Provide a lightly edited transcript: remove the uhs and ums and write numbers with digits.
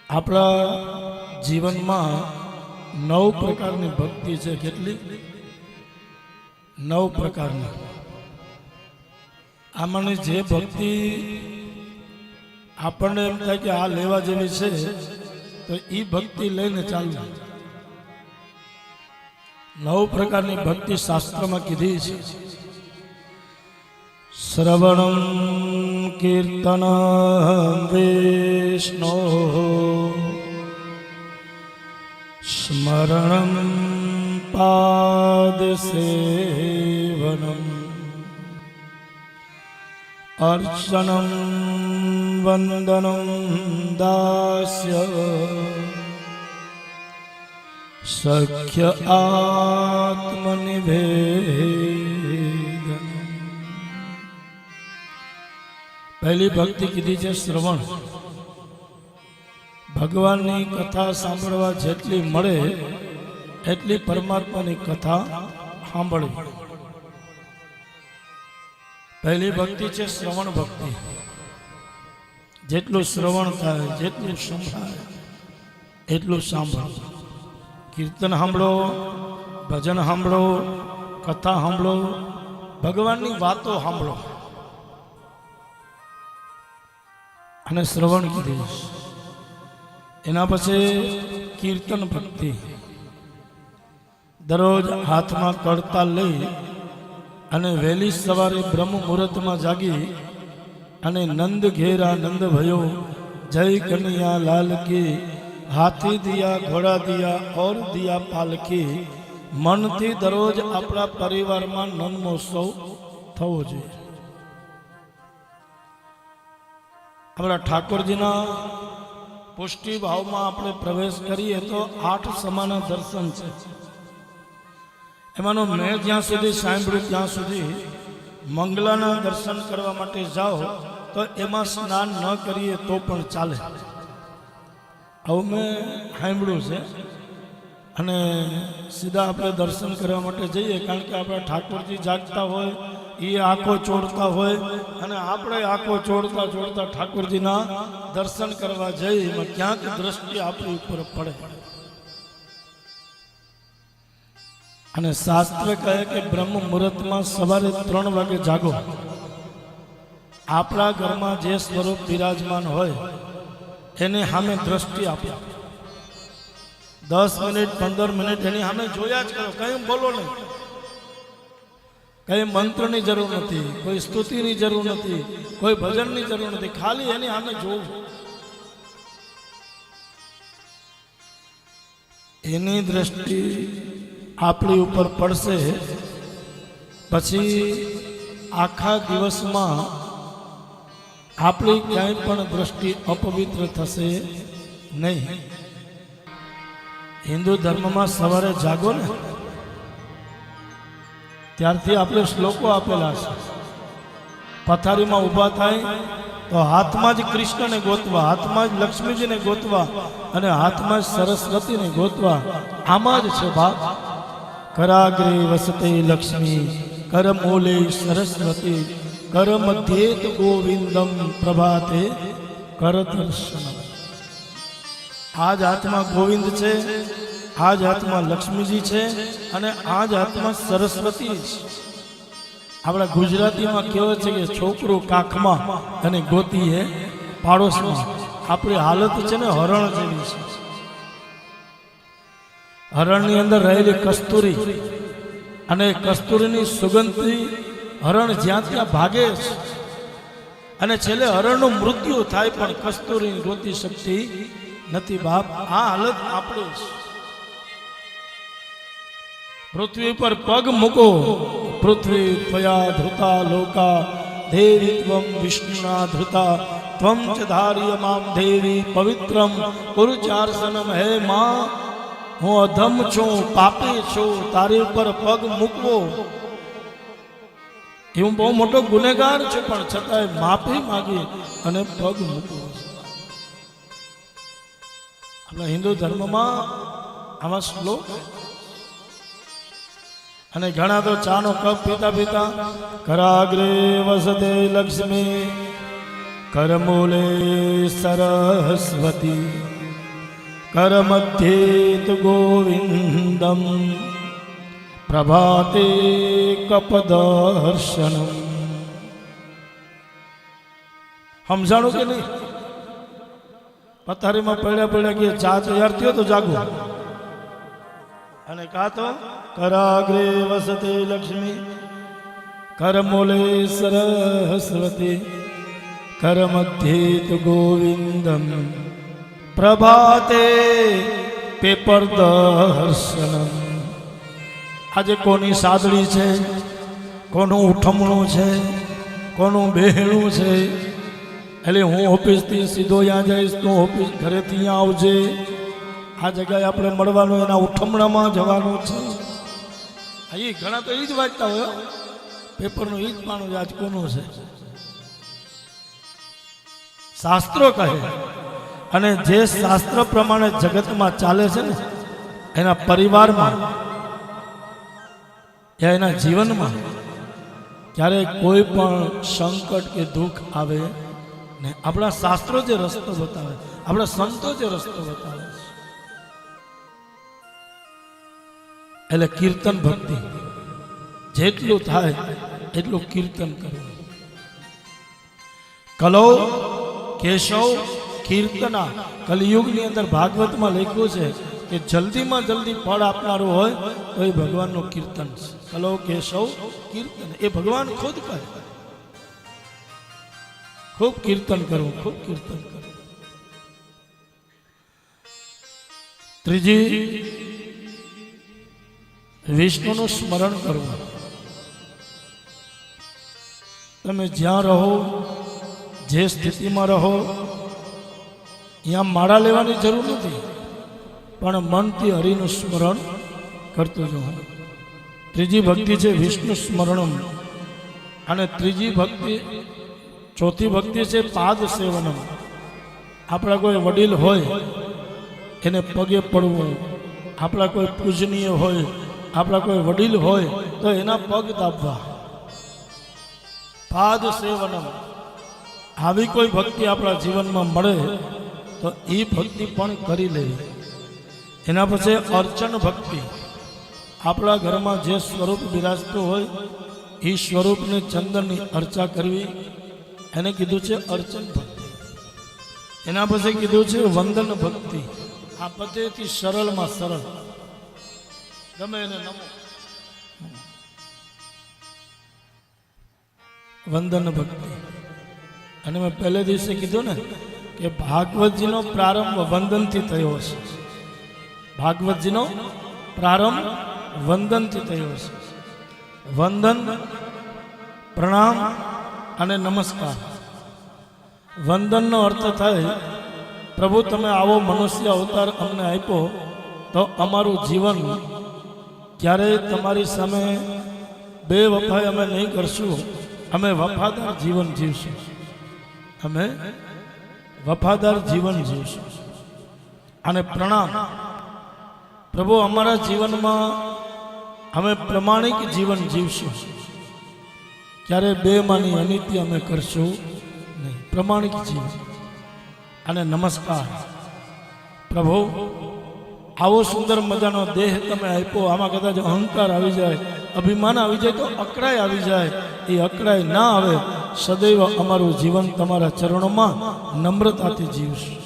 આપણા જીવનમાં 9 પ્રકારની ભક્તિ છે. કેટલી? 9 પ્રકારની. આમાંની જે ભક્તિ આપણને એમ થાય કે આ લેવા જેવી છે તો એ ભક્તિ લઈને ચાલવું. 9 પ્રકારની ભક્તિ શાસ્ત્રમાં કીધી છે. શ્રવણમ કીર્તન વિષ્ણુ સ્મરણમ પાદ સેવનમ અર્ચનમ વંદનમ દાસ્ય સખ્ય આત્મનિવેદન. પહેલી ભક્તિ કીધી છે શ્રવણ. ભગવાનની કથા સાંભળવા જેટલી મળે એટલી પરમાત્માની કથા સાંભળવી. પહેલી ભક્તિ છે શ્રવણ ભક્તિ. જેટલું શ્રવણ થાય, જેટલું સંભળાય એટલું સાંભળો. કીર્તન સાંભળો, ભજન સાંભળો, કથા સાંભળો, ભગવાનની વાતો સાંભળો. અને શ્રવણ કીધી. એના પછી કીર્તન ભક્તિ. દરરોજ હાથમાં કડતાલ લઈ અને વહેલી સવારે બ્રહ્મ મુહૂર્તમાં જાગી અને નંદ ઘેરા નંદ ભયો, જય કનૈયા લાલ કી, હાથી દિયા ઘોડા દિયા ઓર દિયા પાલકી. મનથી દરરોજ આપણા પરિવારમાં નંદ મહોત્સવ થવો જોઈએ. આપણા ઠાકોરજીના પુષ્ટિ ભાવમાં આપણે પ્રવેશ કરીએ તો 8 સમાના દર્શન છે. એમાંનો મેં જ્યાં સુધી સાંભળ્યું ત્યાં સુધી મંગલાના દર્શન કરવા માટે જાઓ તો એમાં સ્નાન ન કરીએ તો પણ ચાલે. આવું મેં સાંભળ્યું છે. અને સીધા આપણે દર્શન કરવા માટે જઈએ, કારણ કે આપણા ઠાકોરજી જાગતા હોય, એ આંખો ચોડતા હોય અને આપણે આંખો ચોડતા ચોડતા ઠાકોરજીના દર્શન કરવા જઈએ, એમાં ક્યાંક દ્રષ્ટિ આપણી ઉપર પડે. અને શાસ્ત્ર કહે કે બ્રહ્મ મુહૂર્તમાં સવારે 3 વાગે જાગો. આપણા ઘરમાં જે સ્વરૂપ બિરાજમાન હોય એને સામે દ્રષ્ટિ આપો. 10 મિનિટ 15 મિનિટ એની સામે જોયા જ કરો. કંઈ બોલો નહીં, કઈ મંત્રની જરૂર નથી, કોઈ સ્તુતિની જરૂર નથી, કોઈ ભજનની જરૂર નથી. ખાલી એની સામે જોવું. એની દ્રષ્ટિ આપણી ઉપર પડશે. પછી આખા દિવસમાં આપણી ક્યાંય પણ દ્રષ્ટિ અપવિત્ર થશે નહીં. હિન્દુ ધર્મમાં સવારે જાગો ને ત્યારથી આપણે શ્લોકો આપેલા છે. પથારીમાં ઊભા થાય તો હાથમાં જ કૃષ્ણને ગોતવા, હાથમાં જ લક્ષ્મીજીને ગોતવા અને હાથમાં જ સરસ્વતીને ગોતવા. આમાં જ છે ભાગ. કરાગ્રે વસતે લક્ષ્મી, કર મૂલે સરસ્વતી, કર મધ્યેત ગોવિંદમ, પ્રભાતે કર દર્શનમ. આ જ હાથમાં ગોવિંદ છે, આ જ હાથમાં લક્ષ્મીજી છે અને આ જ હાથમાં સરસ્વતી છે. આપણા ગુજરાતીમાં કહેવત છે કે છોકરું કાખમાં અને ગોતી હે પાડોશમાં. આપણી હાલત છે ને હરણ જેવી છે. હરણની અંદર રહેલી કસ્તુરી, અને કસ્તુરીની સુગંધથી હરણ જ્યાં ત્યાં ભાગે છે અને છેલ્લે હરણનું મૃત્યુ થાય પણ કસ્તુરીની ગોતી શકતી નથી. બાપ, આ હાલત આપણે છે. પૃથ્વી પર પગ મૂકો, પૃથ્વી ત્વયા ધૃતા લોકા, દેવી ત્વમ વિષ્ણુના ધૃતા, ત્વમ ચ ધાર્યમામ દેવી પવિત્રમ કુરુચાર્સનમ. હે માં, હું અધમ છું, પાપી છું, તારી ઉપર પગ મૂકવો એ હું બહુ મોટો ગુનેગાર છું, પણ છતાંય માફી માગી અને પગ મૂકવો. આપણા હિન્દુ ધર્મમાં આવા શ્લોક. અને ઘણા તો ચાનો કપ પીતા પીતા કરાગ્રે વસતે લક્ષ્મી, કરમૂલે સરસ્વતી, કરમધ્યે તુ ગોવિંદમ પ્રભાતે કપદર્શનમ. સમજાણું કે નહીં? પથારીમાં પડ્યા પડ્યા કે ચા તૈયાર થયો તો જાગો, અને કા તો કરાગ્રે વસતે લક્ષ્મી કરમૂલે સરસ્વતી કરમધ્યે તુ ગોવિંદમ પ્રભાતે પેપર દર્શનમ. આજે કોની સાદડી છે, કોનું ઉઠમણું છે, કોનું બહેણું છે, એટલે હું ઓફિસથી સીધો ત્યાં જઈશ, તું ઓફિસ ઘરેથી અહીંયા આવજે, આ જગ્યાએ આપણે મળવાનું, એના ઉઠમણામાં જવાનું છે. એ ઘણા તો એ જ વાંચતા હોય, પેપરનું એ જ માનું આજ કોનું છે. શાસ્ત્રો કહે, અને જે શાસ્ત્ર પ્રમાણે જગતમાં ચાલે છે ને, એના પરિવારમાં, એના જીવનમાં ક્યારેય કોઈ પણ સંકટ કે દુઃખ આવે ને, આપણા શાસ્ત્રો જે રસ્તો બતાવે, આપણા સંતો જે રસ્તો બતાવે, એટલે કીર્તન ભક્તિ જેટલું થાય એટલું કીર્તન કરવું. કલો કેશવ કીર્તના, કલિયુગની અંદર ભાગવતમાં લખ્યું છે કે જલ્દીમાં જલ્દી ફળ આપનારું હોય તો એ ભગવાનનું કીર્તન છે. કલો કેશવ કીર્તન, એ ભગવાન ખુદ કહે. ખૂબ કીર્તન કરવું, ખૂબ કીર્તન કરવું. ત્રીજી, વિષ્ણુનું સ્મરણ કરવું. તમે જ્યાં રહો, જે સ્થિતિમાં રહો, અહીંયા માળા લેવાની જરૂર નથી, પણ મનથી હરિનું સ્મરણ કરતું જવું. ત્રીજી ભક્તિ છે વિષ્ણુ સ્મરણમ. અને ત્રીજી ભક્તિ, ચોથી ભક્તિ છે પાદ સેવનમ. આપણા કોઈ વડીલ હોય એને પગે પડવું, આપણા કોઈ પૂજનીય હોય, આપણા કોઈ વડીલ હોય તો એના પગ દાબવા. પાદ સેવનમ. આવી કોઈ ભક્તિ આપણા જીવનમાં મળે તો એ ભક્તિ પણ કરી લેવી. એના પછી અર્ચન ભક્તિ. આપણા ઘરમાં જે સ્વરૂપ બિરાજતું હોય એ સ્વરૂપને ચંદનની અર્ચા કરવી, એને કીધું છે અર્ચન ભક્તિ. એના પછી કીધું છે વંદન ભક્તિ. આ પદ્ધતિ સરળમાં સરળ, ગમે એને નમો. વંદન ભક્તિ. અને મેં પહેલે દિવસે કીધું ને કે ભાગવતજીનો પ્રારંભ વંદનથી થયો છે. ભાગવતજીનો પ્રારંભ વંદનથી થયો છે. વંદન, પ્રણામ અને નમસ્કાર. વંદનનો અર્થ થાય, પ્રભુ તમે આવો મનુષ્ય અવતાર અમને આપ્યો તો અમારું જીવન ક્યારેય તમારી સામે બે વફાઈ અમે નહીં કરશું, અમે વફાદાર જીવન જીવશું. અમે વફાદાર જીવન જીવશું. અને પ્રણામ, પ્રભુ અમારા જીવનમાં અમે પ્રમાણિક જીવન જીવશું, ક્યારે બેમાની અનિતિ અમે કરશું નહીં, પ્રમાણિક જીવન. અને નમસ્કાર, પ્રભુ આવો સુંદર મજાનો દેહ તમે આપ્યો, આમાં કદાચ અહંકાર આવી જાય, અભિમાન આવી જાય તો અકળાઈ આવી જાય, એ અકળાઈ ના આવે. સદૈવ અમારું જીવન તમારા ચરણોમાં નમ્રતાથી જીવશું.